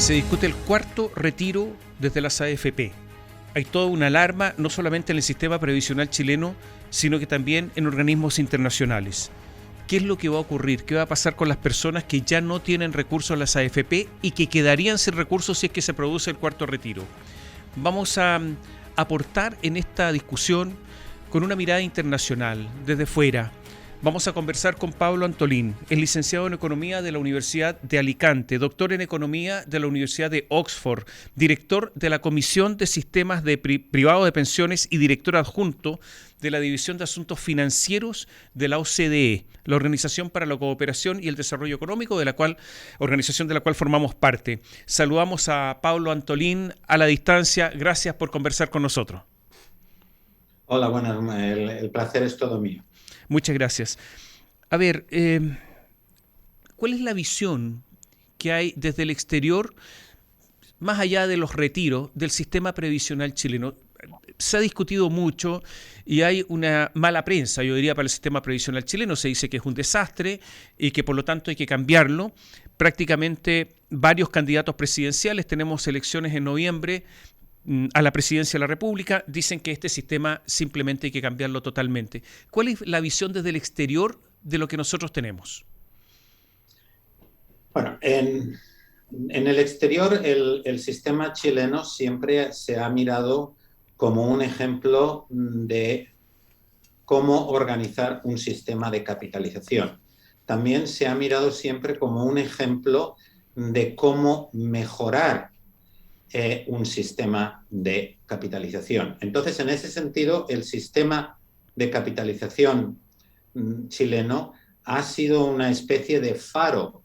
Se discute el cuarto retiro desde las AFP. Hay toda una alarma, no solamente en el sistema previsional chileno, sino que también en organismos internacionales. ¿Qué es lo que va a ocurrir? ¿Qué va a pasar con las personas que ya no tienen recursos en las AFP y que quedarían sin recursos si es que se produce el cuarto retiro? Vamos a aportar en esta discusión con una mirada internacional, desde fuera. Vamos a conversar con Pablo Antolín, es licenciado en Economía de la Universidad de Alicante, doctor en Economía de la Universidad de Oxford, director de la Comisión de Sistemas Privados de Pensiones y director adjunto de la División de Asuntos Financieros de la OCDE, la Organización para la Cooperación y el Desarrollo Económico, organización de la cual formamos parte. Saludamos a Pablo Antolín a la distancia. Gracias por conversar con nosotros. Hola, buenas. El placer es todo mío. Muchas gracias. A ver, ¿cuál es la visión que hay desde el exterior, más allá de los retiros, del sistema previsional chileno? Se ha discutido mucho y hay una mala prensa, yo diría, para el sistema previsional chileno. Se dice que es un desastre y que por lo tanto hay que cambiarlo. Prácticamente varios candidatos presidenciales, tenemos elecciones en noviembre, a la presidencia de la República, dicen que este sistema simplemente hay que cambiarlo totalmente. ¿Cuál es la visión desde el exterior de lo que nosotros tenemos? Bueno, en el exterior el sistema chileno siempre se ha mirado como un ejemplo de cómo organizar un sistema de capitalización. También se ha mirado siempre como un ejemplo de cómo mejorar un sistema de capitalización. Entonces, en ese sentido, el sistema de capitalización chileno ha sido una especie de faro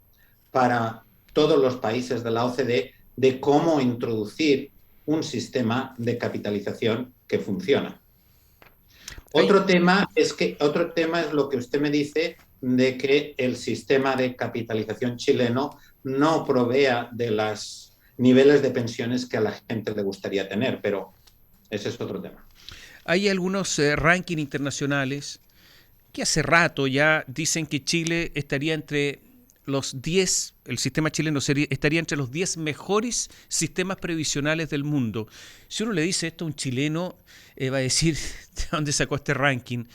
para todos los países de la OCDE de cómo introducir un sistema de capitalización que funciona. Otro tema es lo que usted me dice de que el sistema de capitalización chileno no provea de los niveles de pensiones que a la gente le gustaría tener, pero ese es otro tema. Hay algunos rankings internacionales que hace rato ya dicen que Chile estaría entre los 10, el sistema chileno estaría entre los 10 mejores sistemas previsionales del mundo. Si uno le dice esto a un chileno, va a decir de dónde sacó este ranking.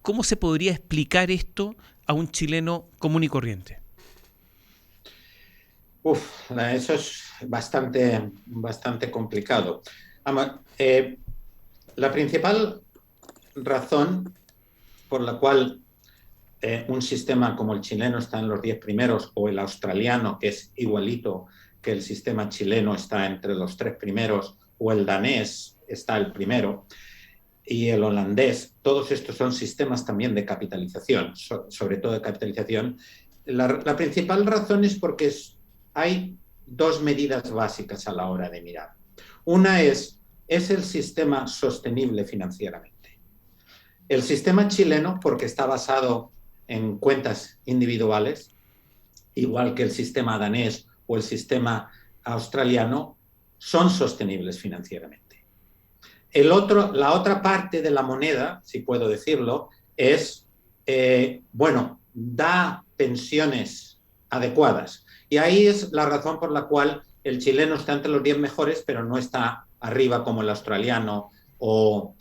¿Cómo se podría explicar esto a un chileno común y corriente? Eso es bastante complicado. La principal razón por la cual un sistema como el chileno está en los 10 primeros, o el australiano, que es igualito que el sistema chileno, está entre los 3 primeros, o el danés está el primero, y el holandés, todos estos son sistemas también de capitalización, sobre todo de capitalización. La principal razón es porque hay dos medidas básicas a la hora de mirar. Una ¿es el sistema sostenible financieramente? El sistema chileno, porque está basado en cuentas individuales, igual que el sistema danés o el sistema australiano, son sostenibles financieramente. La otra parte de la moneda, si puedo decirlo, es, da pensiones adecuadas. Y ahí es la razón por la cual el chileno está entre los 10 mejores, pero no está arriba como el australiano o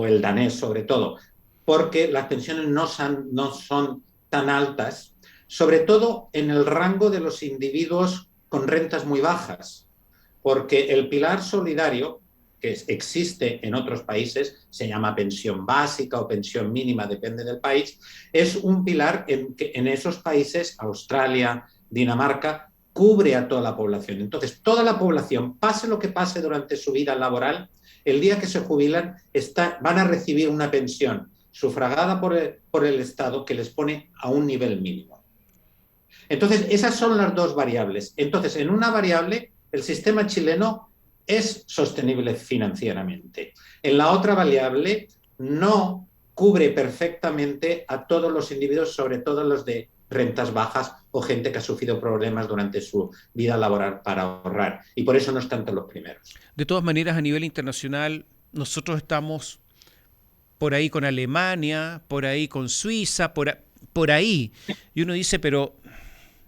el danés, sobre todo, porque las pensiones no son tan altas, sobre todo en el rango de los individuos con rentas muy bajas, porque el pilar solidario, que existe en otros países, se llama pensión básica o pensión mínima, depende del país, es un pilar que en esos países, Australia, Dinamarca, cubre a toda la población. Entonces, toda la población, pase lo que pase durante su vida laboral, el día que se jubilan van a recibir una pensión sufragada por el Estado que les pone a un nivel mínimo. Entonces, esas son las dos variables. Entonces, en una variable, el sistema chileno es sostenible financieramente. En la otra variable, no cubre perfectamente a todos los individuos, sobre todo los de rentas bajas o gente que ha sufrido problemas durante su vida laboral para ahorrar. Y por eso no están entre los primeros. De todas maneras, a nivel internacional, nosotros estamos por ahí con Alemania, por ahí con Suiza, por ahí. Y uno dice, pero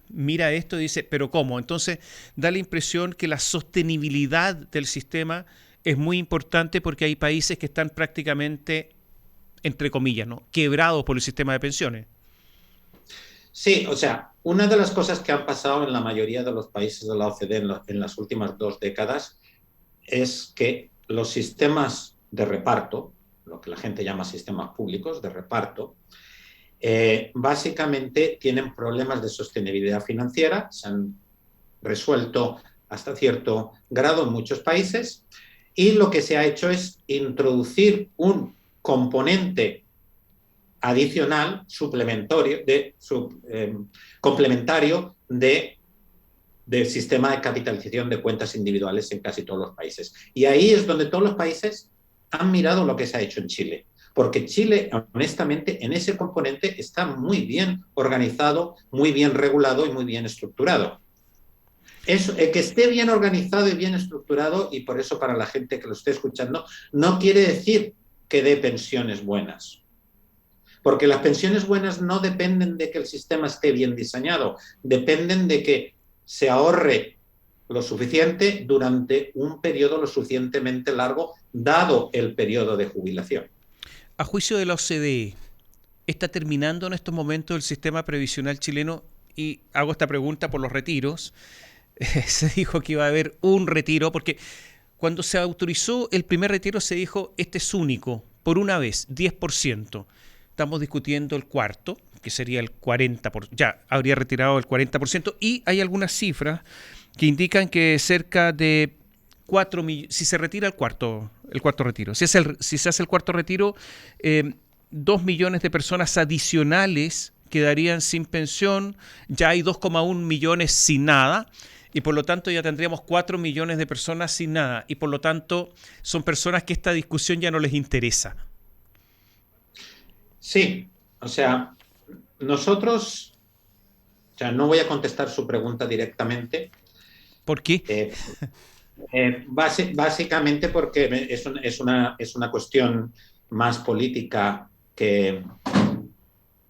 mira esto y dice, ¿pero cómo? Entonces da la impresión que la sostenibilidad del sistema es muy importante porque hay países que están prácticamente, entre comillas, ¿no?, quebrados por el sistema de pensiones. Sí, o sea, una de las cosas que han pasado en la mayoría de los países de la OCDE en las últimas 2 décadas es que los sistemas de reparto, lo que la gente llama sistemas públicos de reparto, básicamente tienen problemas de sostenibilidad financiera, se han resuelto hasta cierto grado en muchos países, y lo que se ha hecho es introducir un componente adicional, complementario de sistema de capitalización de cuentas individuales en casi todos los países. Y ahí es donde todos los países han mirado lo que se ha hecho en Chile. Porque Chile, honestamente, en ese componente está muy bien organizado, muy bien regulado y muy bien estructurado. Que esté bien organizado y bien estructurado, y por eso para la gente que lo esté escuchando, no quiere decir que dé pensiones buenas. Porque las pensiones buenas no dependen de que el sistema esté bien diseñado, dependen de que se ahorre lo suficiente durante un periodo lo suficientemente largo, dado el periodo de jubilación. A juicio de la OCDE, ¿está terminando en estos momentos el sistema previsional chileno? Y hago esta pregunta por los retiros. Se dijo que iba a haber un retiro, porque cuando se autorizó el primer retiro se dijo, este es único, por una vez, 10%. Estamos discutiendo el cuarto, que sería el 40%, ya habría retirado el 40%, y hay algunas cifras que indican que cerca de 4 millones, si se retira el cuarto retiro, si se hace el cuarto retiro, 2 millones de personas adicionales quedarían sin pensión, ya hay 2,1 millones sin nada, y por lo tanto ya tendríamos 4 millones de personas sin nada, y por lo tanto son personas que esta discusión ya no les interesa. Sí, o sea, nosotros, o sea, no voy a contestar su pregunta directamente. ¿Por qué? Básicamente porque es una cuestión más política que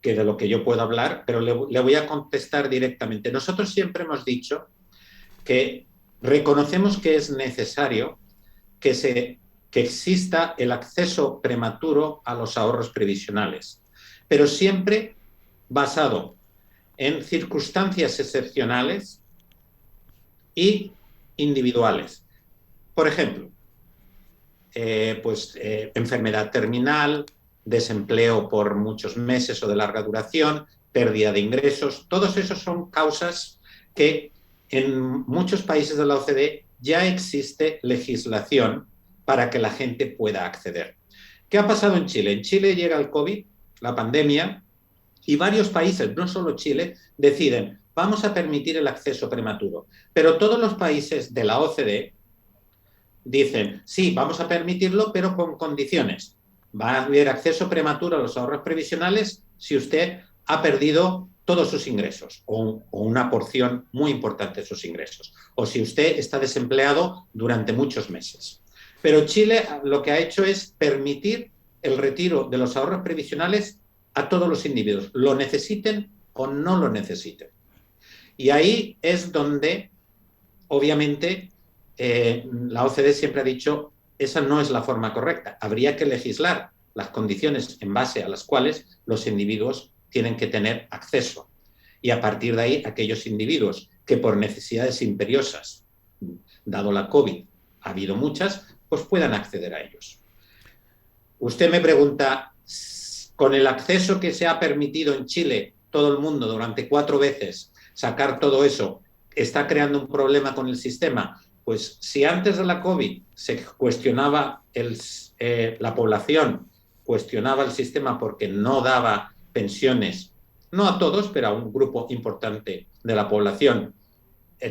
de lo que yo puedo hablar, pero le voy a contestar directamente. Nosotros siempre hemos dicho que reconocemos que es necesario que exista el acceso prematuro a los ahorros previsionales, pero siempre basado en circunstancias excepcionales y individuales. Por ejemplo, enfermedad terminal, desempleo por muchos meses o de larga duración, pérdida de ingresos, todos esos son causas que en muchos países de la OCDE ya existe legislación para que la gente pueda acceder. ¿Qué ha pasado en Chile? En Chile llega el COVID, la pandemia, y varios países, no solo Chile, deciden, vamos a permitir el acceso prematuro. Pero todos los países de la OCDE dicen, sí, vamos a permitirlo, pero con condiciones. Va a haber acceso prematuro a los ahorros previsionales si usted ha perdido todos sus ingresos o una porción muy importante de sus ingresos, o si usted está desempleado durante muchos meses. Pero Chile lo que ha hecho es permitir el retiro de los ahorros previsionales a todos los individuos, lo necesiten o no lo necesiten. Y ahí es donde, obviamente, la OCDE siempre ha dicho, esa no es la forma correcta. Habría que legislar las condiciones en base a las cuales los individuos tienen que tener acceso. Y a partir de ahí, aquellos individuos que por necesidades imperiosas, dado la COVID, ha habido muchas, pues puedan acceder a ellos. Usted me pregunta, con el acceso que se ha permitido en Chile, todo el mundo durante 4 veces, sacar todo eso, ¿está creando un problema con el sistema? Pues si antes de la COVID se cuestionaba la población, cuestionaba el sistema porque no daba pensiones, no a todos, pero a un grupo importante de la población,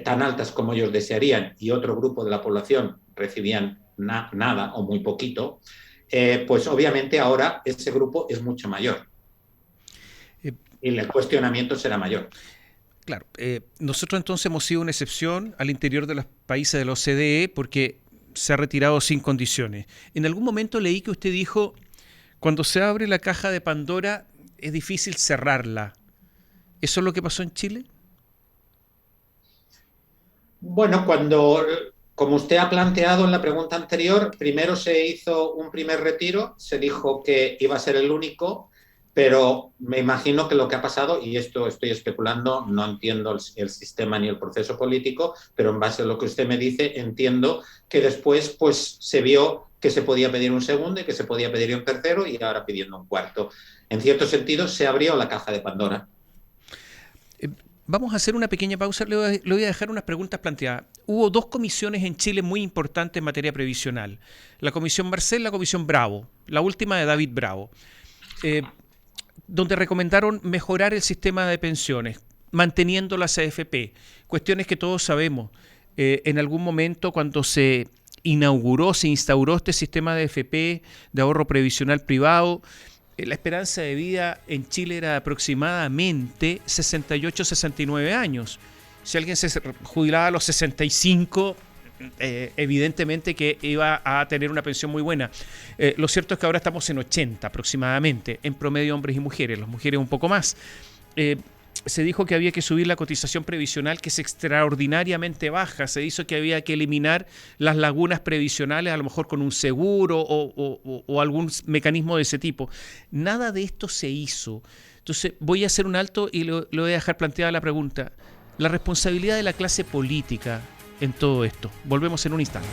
tan altas como ellos desearían, y otro grupo de la población recibían nada o muy poquito, pues obviamente ahora ese grupo es mucho mayor y el cuestionamiento será mayor. Claro, nosotros entonces hemos sido una excepción al interior de los países de la OCDE porque se ha retirado sin condiciones. En algún momento leí que usted dijo, cuando se abre la caja de Pandora es difícil cerrarla. ¿Eso es lo que pasó en Chile? Bueno, como usted ha planteado en la pregunta anterior, primero se hizo un primer retiro, se dijo que iba a ser el único, pero me imagino que lo que ha pasado, y esto estoy especulando, no entiendo el sistema ni el proceso político, pero en base a lo que usted me dice, entiendo que después pues, se vio que se podía pedir un segundo y que se podía pedir un tercero y ahora pidiendo un cuarto. En cierto sentido, se abrió la caja de Pandora. Eh, Vamos a hacer una pequeña pausa, le voy a dejar unas preguntas planteadas. Hubo dos comisiones en Chile muy importantes en materia previsional. La Comisión Marcel, la Comisión Bravo, la última de David Bravo, eh, donde recomendaron mejorar el sistema de pensiones, manteniendo las AFP. Cuestiones que todos sabemos. En algún momento cuando se instauró este sistema de AFP, de ahorro previsional privado, la esperanza de vida en Chile era aproximadamente 68-69 años. Si alguien se jubilaba a los 65, evidentemente que iba a tener una pensión muy buena. Lo cierto es que ahora estamos en 80 aproximadamente, en promedio hombres y mujeres, las mujeres un poco más. Eh, Se dijo que había que subir la cotización previsional, que es extraordinariamente baja. Se hizo que había que eliminar las lagunas previsionales, a lo mejor con un seguro o algún mecanismo de ese tipo. Nada de esto se hizo. Entonces voy a hacer un alto y le voy a dejar planteada la pregunta. La responsabilidad de la clase política en todo esto. Volvemos en un instante.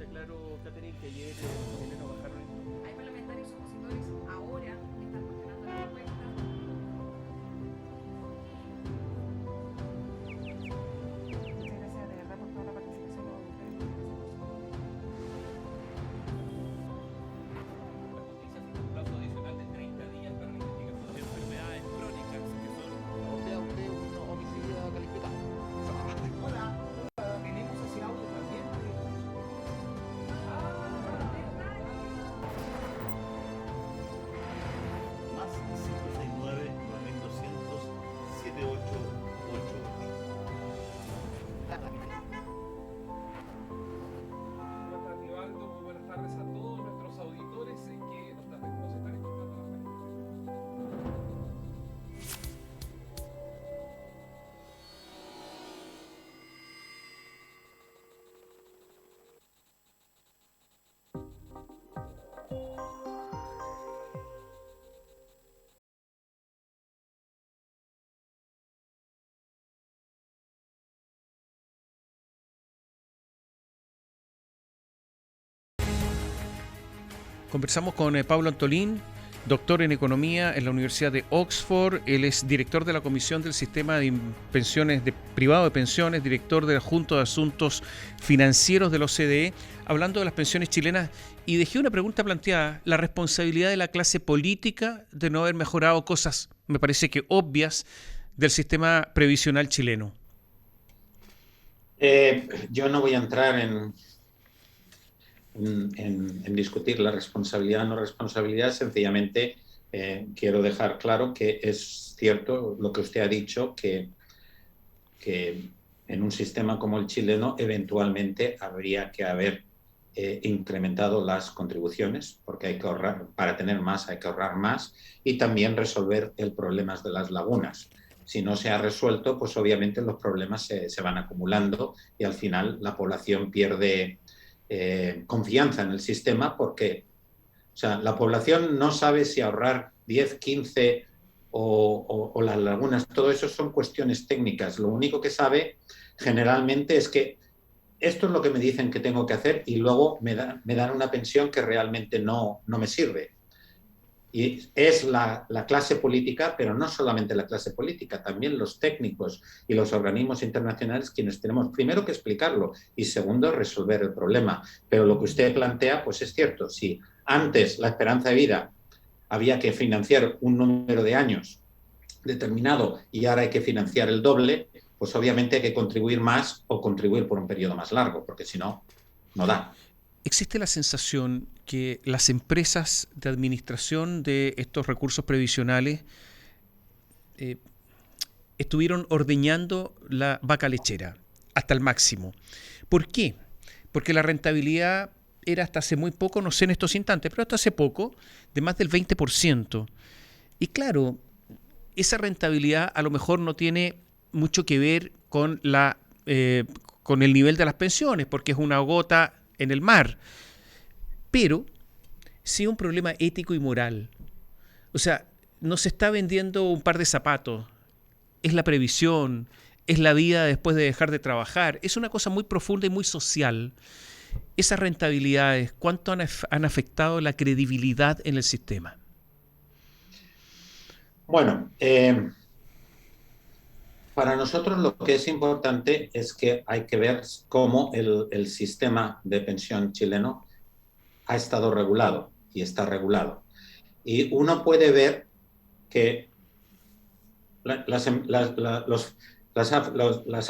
Está claro, Catherine, que ayer los chilenos bajaron. Hay parlamentarios opositores ahora que están cuestionando la encuesta. Muchas gracias de verdad por toda la participación de los auditores. La justicia fija un plazo adicional de 30 días para la investigación de enfermedades crónicas, que son. O sea, usted es un homicida calificado. Hola, tenemos ese audio también. Más 569-9200-788. Buenas, Rivaldo, muy buenas tardes a todos nuestros auditores que nos están escuchando. Conversamos con Pablo Antolín, doctor en economía en la Universidad de Oxford. Él es director de la Comisión del Sistema de Pensiones Privado de Pensiones, director de la Junta de Asuntos Financieros de la OCDE, hablando de las pensiones chilenas. Y dejé una pregunta planteada: la responsabilidad de la clase política de no haber mejorado cosas, me parece que obvias, del sistema previsional chileno. Yo no voy a entrar en discutir la responsabilidad o no responsabilidad, sencillamente quiero dejar claro que es cierto lo que usted ha dicho, que en un sistema como el chileno eventualmente habría que haber incrementado las contribuciones, porque hay que ahorrar, para tener más hay que ahorrar más, y también resolver el problema de las lagunas. Si no se ha resuelto, pues obviamente los problemas se van acumulando y al final la población pierde confianza en el sistema porque, o sea, la población no sabe si ahorrar 10, 15 o las lagunas, todo eso son cuestiones técnicas. Lo único que sabe generalmente es que esto es lo que me dicen que tengo que hacer y luego me dan una pensión que realmente no me sirve. Y es la clase política, pero no solamente la clase política, también los técnicos y los organismos internacionales quienes tenemos primero que explicarlo y segundo resolver el problema. Pero lo que usted plantea, pues es cierto, si antes la esperanza de vida había que financiar un número de años determinado y ahora hay que financiar el doble, pues obviamente hay que contribuir más o contribuir por un periodo más largo, porque si no, no da. ¿Existe la sensación que las empresas de administración de estos recursos previsionales eh, estuvieron ordeñando la vaca lechera hasta el máximo? ¿Por qué? Porque la rentabilidad era hasta hace muy poco, no sé en estos instantes, pero hasta hace poco, de más del 20%. Y claro, esa rentabilidad a lo mejor no tiene mucho que ver con con el nivel de las pensiones, porque es una gota en el mar, pero sí un problema ético y moral. O sea, no se está vendiendo un par de zapatos, es la previsión, es la vida después de dejar de trabajar, es una cosa muy profunda y muy social. Esas rentabilidades, ¿cuánto han afectado la credibilidad en el sistema? Bueno, para nosotros lo que es importante es que hay que ver cómo el sistema de pensión chileno ha estado regulado y está regulado. Y uno puede ver que las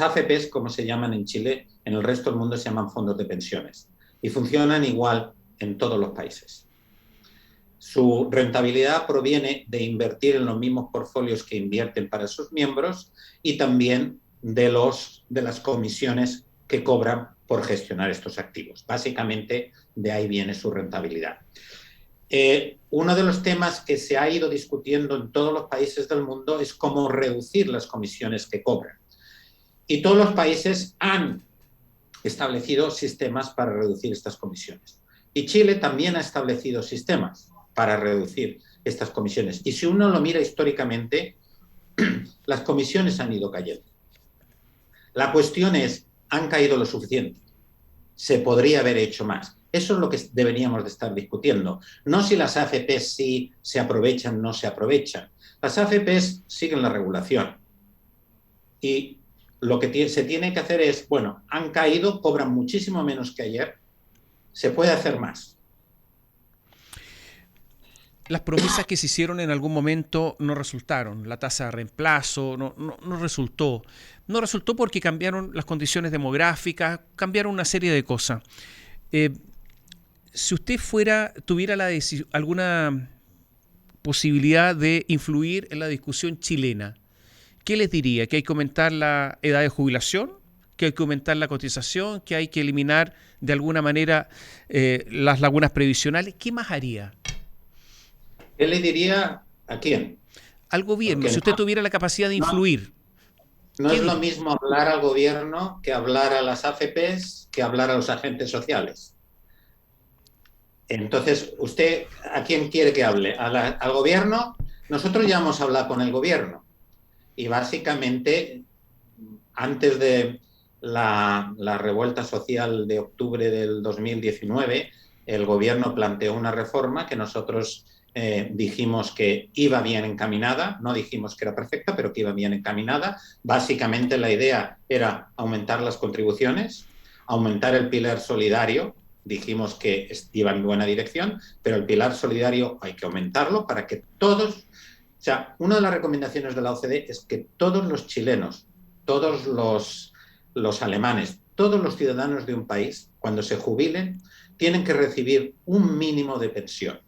AFPs, como se llaman en Chile, en el resto del mundo se llaman fondos de pensiones y funcionan igual en todos los países. Su rentabilidad proviene de invertir en los mismos portfolios que invierten para sus miembros y también de las comisiones que cobran por gestionar estos activos. Básicamente, de ahí viene su rentabilidad. Uno de los temas que se ha ido discutiendo en todos los países del mundo es cómo reducir las comisiones que cobran. Y todos los países han establecido sistemas para reducir estas comisiones. Y Chile también ha establecido sistemas para reducir estas comisiones. Y si uno lo mira históricamente, las comisiones han ido cayendo. La cuestión es, ¿han caído lo suficiente? Se podría haber hecho más. Eso es lo que deberíamos de estar discutiendo. No si las AFPs sí se aprovechan o no se aprovechan. Las AFPs siguen la regulación. Y lo que se tiene que hacer es, bueno, han caído, cobran muchísimo menos que ayer, se puede hacer más. Las promesas que se hicieron en algún momento no resultaron. La tasa de reemplazo no resultó. No resultó porque cambiaron las condiciones demográficas, cambiaron una serie de cosas. Si usted tuviera alguna posibilidad de influir en la discusión chilena, ¿qué les diría? ¿Que hay que aumentar la edad de jubilación? ¿Que hay que aumentar la cotización? ¿Que hay que eliminar de alguna manera las lagunas previsionales? ¿Qué más haría? ¿Qué le diría a quién? Al gobierno, Porque si usted tuviera la capacidad de influir. No es lo mismo hablar al gobierno que hablar a las AFPs, que hablar a los agentes sociales. Entonces, ¿usted a quién quiere que hable? ¿Al gobierno? Nosotros ya hemos hablado con el gobierno. Y básicamente, antes de la revuelta social de octubre del 2019, el gobierno planteó una reforma que nosotros dijimos que iba bien encaminada, no dijimos que era perfecta, pero que iba bien encaminada. Básicamente la idea era aumentar las contribuciones, aumentar el pilar solidario, dijimos que iba en buena dirección, pero el pilar solidario hay que aumentarlo para que todos, o sea, una de las recomendaciones de la OCDE es que todos los chilenos, todos los alemanes, todos los ciudadanos de un país, cuando se jubilen, tienen que recibir un mínimo de pensión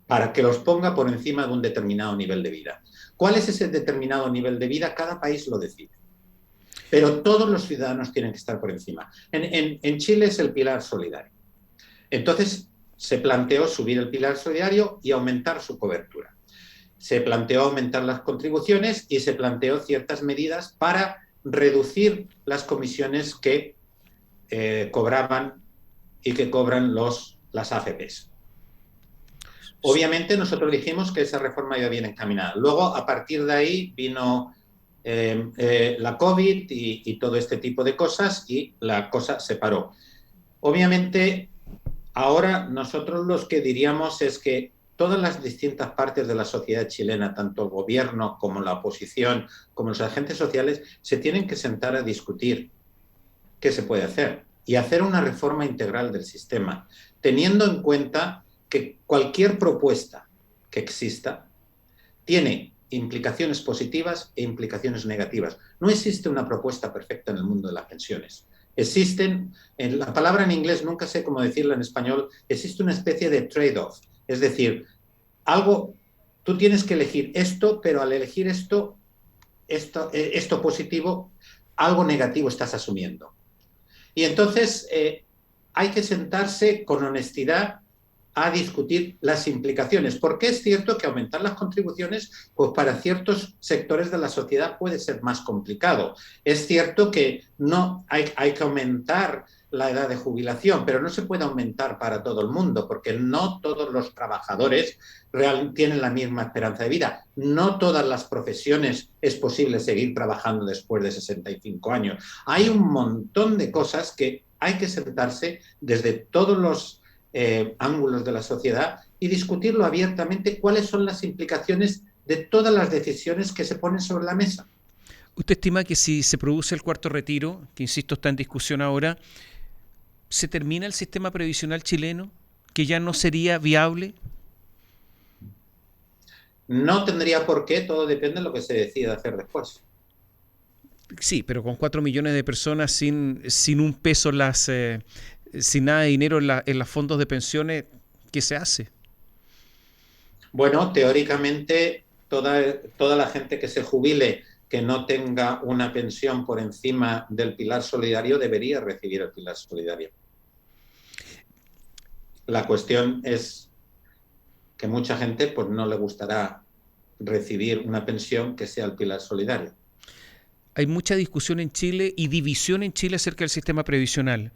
para que los ponga por encima de un determinado nivel de vida. ¿Cuál es ese determinado nivel de vida? Cada país lo decide. Pero todos los ciudadanos tienen que estar por encima. En Chile es el pilar solidario. Entonces, se planteó subir el pilar solidario y aumentar su cobertura. Se planteó aumentar las contribuciones y se planteó ciertas medidas para reducir las comisiones que cobraban y que cobran las AFPs. Obviamente nosotros dijimos que esa reforma iba bien encaminada. Luego, a partir de ahí, vino la COVID y todo este tipo de cosas y la cosa se paró. Obviamente, ahora nosotros los que diríamos es que todas las distintas partes de la sociedad chilena, tanto el gobierno como la oposición, como los agentes sociales, se tienen que sentar a discutir qué se puede hacer y hacer una reforma integral del sistema, teniendo en cuenta que cualquier propuesta que exista tiene implicaciones positivas e implicaciones negativas. No existe una propuesta perfecta en el mundo de las pensiones. Existen, la palabra en inglés nunca sé cómo decirla en español, existe una especie de trade-off. Es decir, tú tienes que elegir esto, pero al elegir esto positivo, algo negativo estás asumiendo. Y entonces hay que sentarse con honestidad a discutir las implicaciones, porque es cierto que aumentar las contribuciones, pues para ciertos sectores de la sociedad puede ser más complicado. Es cierto que no hay que aumentar la edad de jubilación, pero no se puede aumentar para todo el mundo, porque no todos los trabajadores tienen la misma esperanza de vida. No todas las profesiones es posible seguir trabajando después de 65 años. Hay un montón de cosas que hay que sentarse desde todos los ángulos de la sociedad y discutirlo abiertamente cuáles son las implicaciones de todas las decisiones que se ponen sobre la mesa. ¿Usted estima que si se produce el cuarto retiro, que insisto está en discusión ahora, se termina el sistema previsional chileno, que ya no sería viable? No tendría por qué, todo depende de lo que se decida hacer después. Sí, pero con 4 millones de personas sin un peso, sin nada de dinero en los fondos de pensiones, ¿qué se hace? Bueno, teóricamente, toda la gente que se jubile que no tenga una pensión por encima del pilar solidario debería recibir el pilar solidario. La cuestión es que mucha gente pues, no le gustará recibir una pensión que sea el pilar solidario. Hay mucha discusión en Chile y división en Chile acerca del sistema previsional.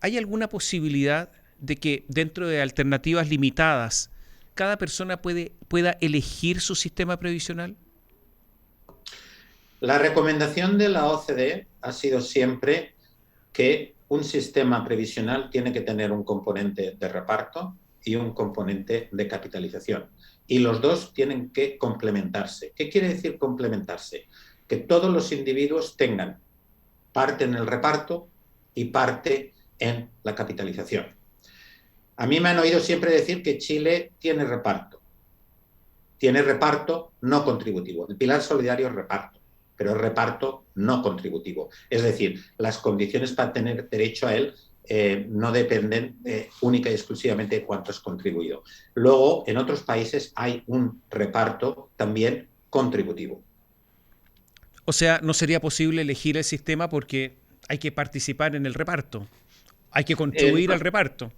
¿Hay alguna posibilidad de que dentro de alternativas limitadas cada persona pueda elegir su sistema previsional? La recomendación de la OCDE ha sido siempre que un sistema previsional tiene que tener un componente de reparto y un componente de capitalización. Y los dos tienen que complementarse. ¿Qué quiere decir complementarse? Que todos los individuos tengan parte en el reparto y parte en la capitalización. A mí me han oído siempre decir que Chile tiene reparto. Tiene reparto no contributivo. El pilar solidario es reparto, pero es reparto no contributivo. Es decir, las condiciones para tener derecho a él no dependen única y exclusivamente de cuánto es contribuido. Luego, en otros países hay un reparto también contributivo. O sea, no sería posible elegir el sistema porque hay que participar en el reparto. Hay que contribuir al reparto.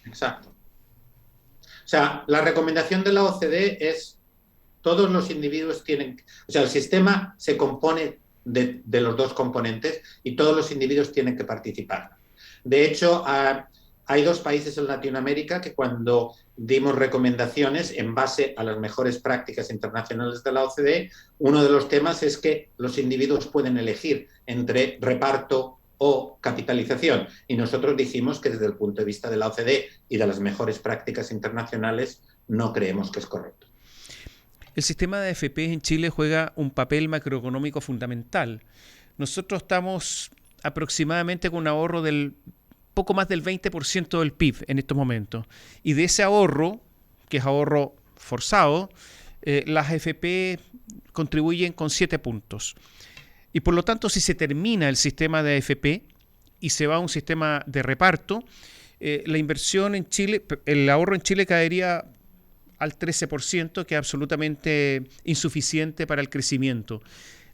Exacto. O sea, la recomendación de la OCDE es todos los individuos tienen... O sea, el sistema se compone de los dos componentes y todos los individuos tienen que participar. De hecho, hay dos países en Latinoamérica que cuando dimos recomendaciones en base a las mejores prácticas internacionales de la OCDE, uno de los temas es que los individuos pueden elegir entre reparto o capitalización. Y nosotros dijimos que desde el punto de vista de la OCDE y de las mejores prácticas internacionales no creemos que es correcto. El sistema de AFP en Chile juega un papel macroeconómico fundamental. Nosotros estamos aproximadamente con un ahorro del poco más del 20% del PIB en estos momentos. Y de ese ahorro, que es ahorro forzado, las AFP contribuyen con 7 puntos. Y por lo tanto, si se termina el sistema de AFP y se va a un sistema de reparto, la inversión en Chile, el ahorro en Chile caería al 13%, que es absolutamente insuficiente para el crecimiento.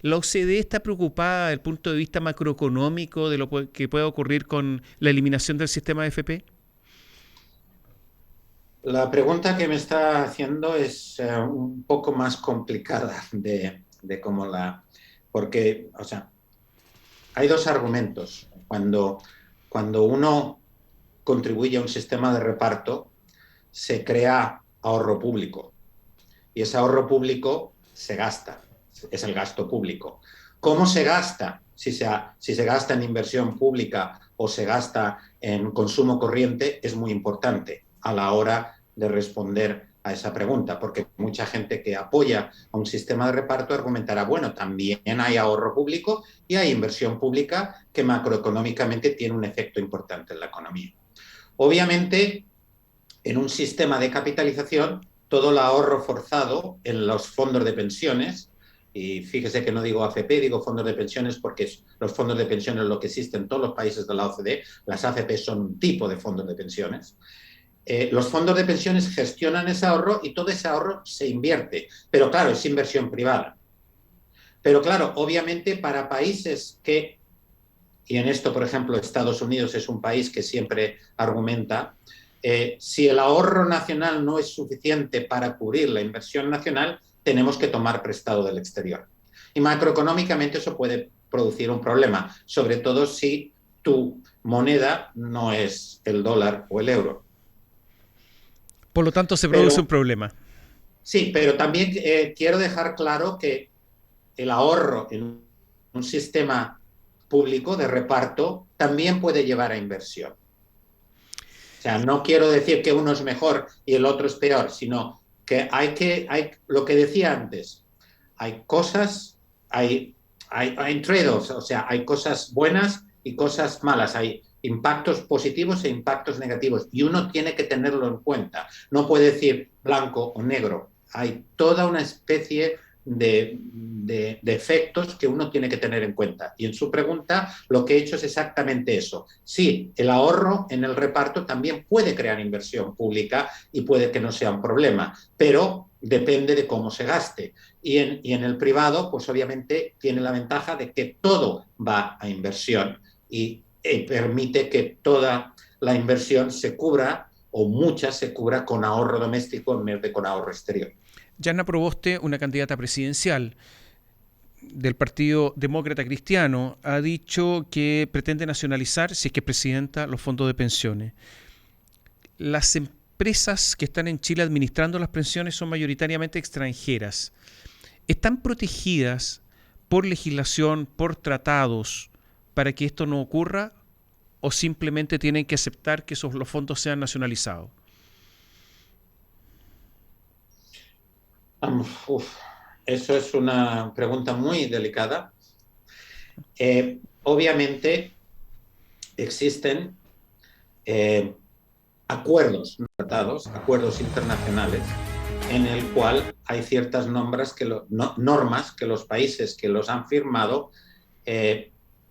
¿La OCDE está preocupada desde el punto de vista macroeconómico de lo que puede ocurrir con la eliminación del sistema de AFP? La pregunta que me está haciendo es un poco más complicada de cómo porque, o sea, hay dos argumentos. Cuando uno contribuye a un sistema de reparto, se crea ahorro público y ese ahorro público se gasta. es el gasto público. ¿Cómo se gasta? Si se gasta en inversión pública o se gasta en consumo corriente, es muy importante a la hora de responder a esa pregunta, porque mucha gente que apoya a un sistema de reparto argumentará, bueno, también hay ahorro público y hay inversión pública que macroeconómicamente tiene un efecto importante en la economía. Obviamente, en un sistema de capitalización, todo el ahorro forzado en los fondos de pensiones, y fíjese que no digo AFP, digo fondos de pensiones porque los fondos de pensiones es lo que existe en todos los países de la OCDE, las AFP son un tipo de fondos de pensiones. Los fondos de pensiones gestionan ese ahorro y todo ese ahorro se invierte, pero claro, es inversión privada. Pero claro, obviamente para países que, y en esto por ejemplo Estados Unidos es un país que siempre argumenta, si el ahorro nacional no es suficiente para cubrir la inversión nacional, tenemos que tomar prestado del exterior. Y macroeconómicamente eso puede producir un problema, sobre todo si tu moneda no es el dólar o el euro. Por lo tanto, se produce un problema. Sí, pero también quiero dejar claro que el ahorro en un sistema público de reparto también puede llevar a inversión. O sea, no quiero decir que uno es mejor y el otro es peor, sino que hay lo que decía antes, hay cosas, hay trade-offs, o sea, hay cosas buenas y cosas malas, hay impactos positivos e impactos negativos y uno tiene que tenerlo en cuenta. No puede decir blanco o negro, hay toda una especie de efectos que uno tiene que tener en cuenta. Y en su pregunta lo que he hecho es exactamente eso. Sí, el ahorro en el reparto también puede crear inversión pública y puede que no sea un problema, pero depende de cómo se gaste. Y en el privado, pues obviamente tiene la ventaja de que todo va a inversión y permite que toda la inversión se cubra o mucha se cubra con ahorro doméstico en vez de con ahorro exterior. Jana Proboste, una candidata presidencial del Partido Demócrata Cristiano, ha dicho que pretende nacionalizar, si es que es presidenta, los fondos de pensiones. Las empresas que están en Chile administrando las pensiones son mayoritariamente extranjeras. ¿Están protegidas por legislación, por tratados, para que esto no ocurra? ¿O simplemente tienen que aceptar que los fondos sean nacionalizados? Eso es una pregunta muy delicada. Obviamente existen acuerdos, no tratados, acuerdos internacionales en el cual hay ciertas normas que los países que los han firmado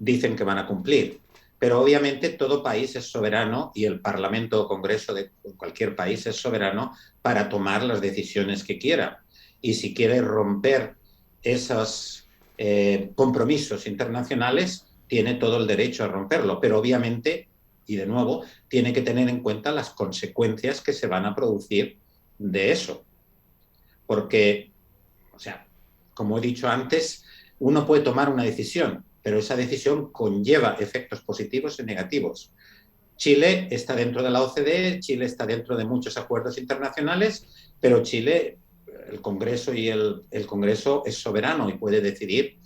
dicen que van a cumplir. Pero obviamente todo país es soberano y el Parlamento o Congreso de cualquier país es soberano para tomar las decisiones que quiera. Y si quiere romper esos compromisos internacionales, tiene todo el derecho a romperlo. Pero obviamente, y de nuevo, tiene que tener en cuenta las consecuencias que se van a producir de eso. Porque, o sea, como he dicho antes, uno puede tomar una decisión, pero esa decisión conlleva efectos positivos y negativos. Chile está dentro de la OCDE, Chile está dentro de muchos acuerdos internacionales, pero Chile, el Congreso el Congreso es soberano y puede decidir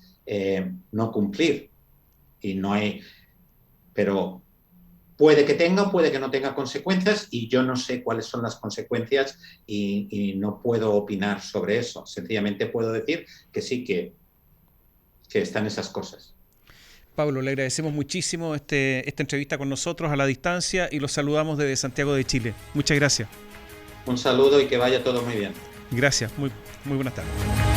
no cumplir. Y no hay, pero puede que tenga o puede que no tenga consecuencias y yo no sé cuáles son las consecuencias y no puedo opinar sobre eso. Sencillamente puedo decir que sí, que están esas cosas. Pablo, le agradecemos muchísimo esta entrevista con nosotros a la distancia y los saludamos desde Santiago de Chile. Muchas gracias. Un saludo y que vaya todo muy bien. Gracias, muy buenas tardes.